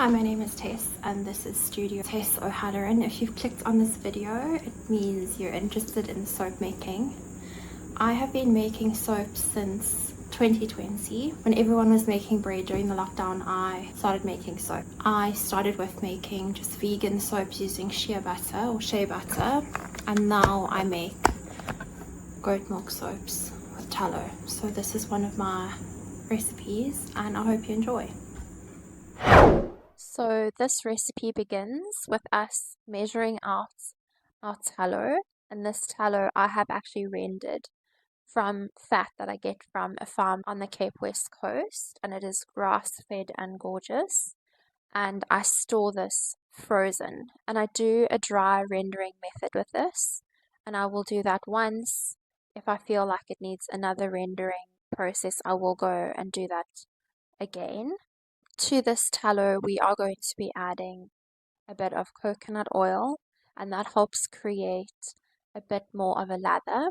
Hi, my name is Tess and this is Studio Tess O'Halloran. If you've clicked on this video, it means you're interested in soap making. I have been making soap since 2020. When everyone was making bread during the lockdown, I started making soap. I started with making just vegan soaps using shea butter or shea butter, and now I make goat milk soaps with tallow. So this is one of my recipes and I hope you enjoy. So this recipe begins with us measuring out our tallow, and this tallow I have actually rendered from fat that I get from a farm on the Cape West Coast, and it is grass-fed and gorgeous, and I store this frozen, and I do a dry rendering method with this, and I will do that once. If I feel like it needs another rendering process, I will go and do that again. To this tallow, we are going to be adding a bit of coconut oil, and that helps create a bit more of a lather.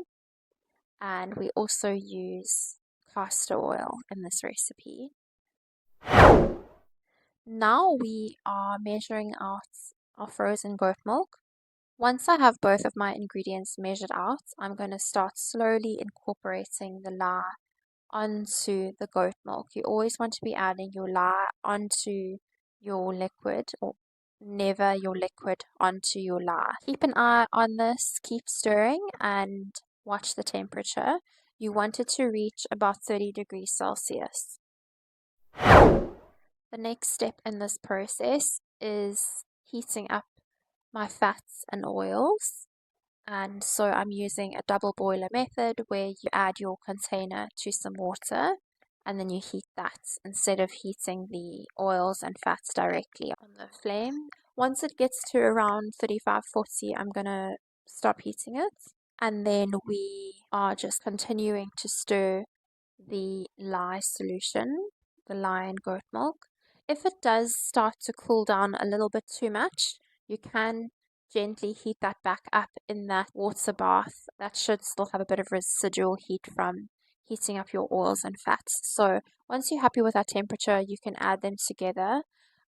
And we also use castor oil in this recipe. Now we are measuring out our frozen goat milk. Once I have both of my ingredients measured out, I'm going to start slowly incorporating the lye onto the goat milk. You always want to be adding your lye onto your liquid, or never your liquid onto your lye. Keep an eye on this, keep stirring and watch the temperature. You want it to reach about 30 degrees Celsius. The next step in this process is heating up my fats and oils. And so I'm using a double boiler method where you add your container to some water and then you heat that instead of heating the oils and fats directly on the flame. Once it gets to around 35-40, I'm going to stop heating it. And then we are just continuing to stir the lye solution, the lye and goat milk. If it does start to cool down a little bit too much, you can gently heat that back up in that water bath. That should still have a bit of residual heat from heating up your oils and fats. So once you're happy with that temperature, you can add them together.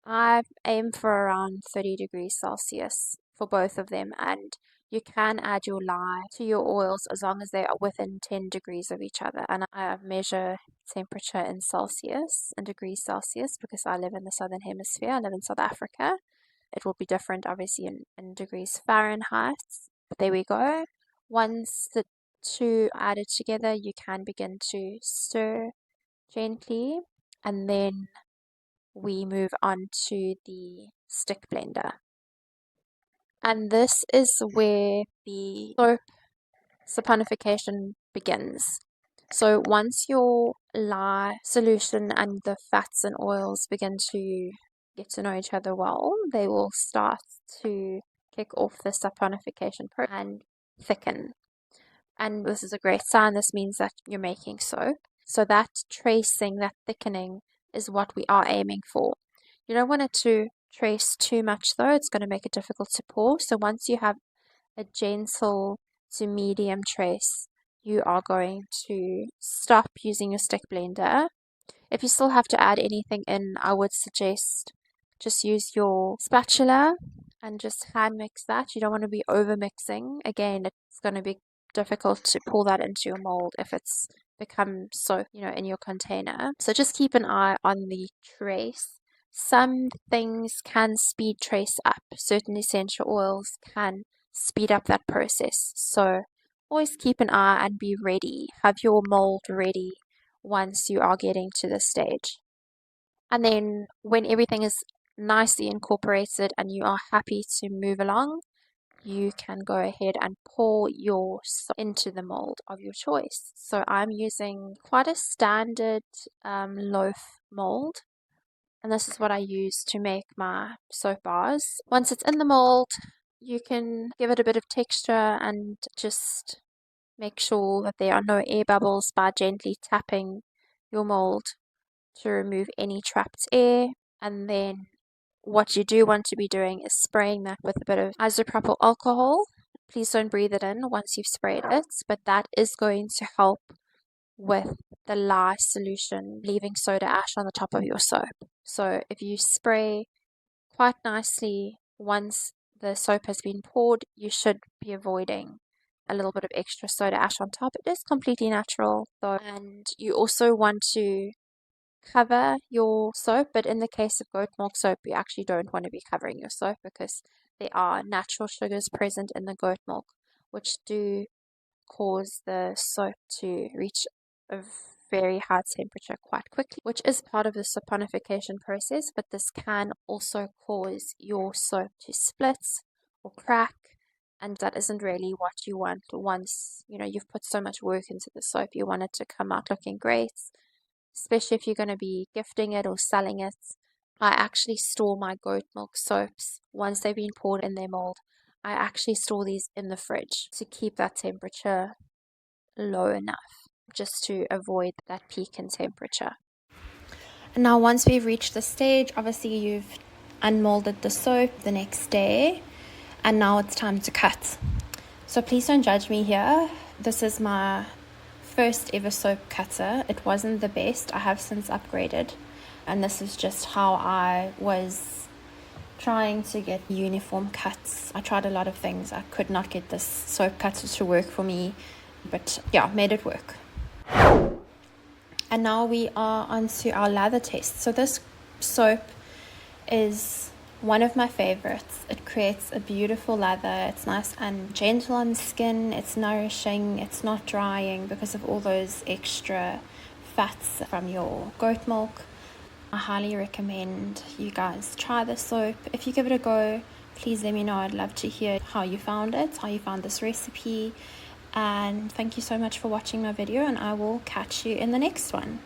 I aim for around 30 degrees Celsius for both of them, and you can add your lye to your oils as long as they are within 10 degrees of each other. And I measure temperature in Celsius, in degrees Celsius, because I live in the southern hemisphere. I live in South Africa. It will be different, obviously, in degrees Fahrenheit. But there we go. Once the two are added together, you can begin to stir gently, and then we move on to the stick blender. And this is where the soap saponification begins. So once your lye solution and the fats and oils begin to get to know each other well, they will start to kick off the saponification process and thicken. And this is a great sign. This means that you're making soap. So that tracing, that thickening is what we are aiming for. You don't want it to trace too much though, it's going to make it difficult to pour. So once you have a gentle to medium trace, you are going to stop using your stick blender. If you still have to add anything in, I would suggest just use your spatula and just hand mix that. You don't want to be over mixing. Again, it's going to be difficult to pour that into your mold if it's become soap, in your container. So just keep an eye on the trace. Some things can speed trace up. Certain essential oils can speed up that process. So always keep an eye and be ready. Have your mold ready once you are getting to this stage. And then when everything is nicely incorporated and you are happy to move along, you can go ahead and pour your soap into the mold of your choice. So I'm using quite a standard loaf mold, and this is what I use to make my soap bars. Once it's in the mold, you can give it a bit of texture and just make sure that there are no air bubbles by gently tapping your mold to remove any trapped air. And then what you do want to be doing is spraying that with a bit of isopropyl alcohol. Please don't breathe it in once you've sprayed it, but that is going to help with the lye solution leaving soda ash on the top of your soap. So if you spray quite nicely once the soap has been poured. You should be avoiding a little bit of extra soda ash on top. It is completely natural though, and you also want to cover your soap, but in the case of goat milk soap, you actually don't want to be covering your soap because there are natural sugars present in the goat milk, which do cause the soap to reach a very high temperature quite quickly, which is part of the saponification process, but this can also cause your soap to split or crack, and that isn't really what you want. Once you've put so much work into the soap, you want it to come out looking great, especially if you're going to be gifting it or selling it. I actually store my goat milk soaps once they've been poured in their mold. I actually store these in the fridge to keep that temperature low enough just to avoid that peak in temperature. And now once we've reached the stage, obviously you've unmolded the soap the next day, and now it's time to cut. So please don't judge me here. This is my first ever soap cutter. It wasn't the best. I have since upgraded, and this is just how I was trying to get uniform cuts. I tried a lot of things. I could not get this soap cutter to work for me, but yeah, made it work. And now we are onto our lather test. So this soap is one of my favorites. It creates a beautiful lather. It's nice and gentle on the skin. It's nourishing. It's not drying because of all those extra fats from your goat milk. I highly recommend you guys try this soap. If you give it a go, please let me know. I'd love to hear how you found it, how you found this recipe. And thank you so much for watching my video, and I will catch you in the next one.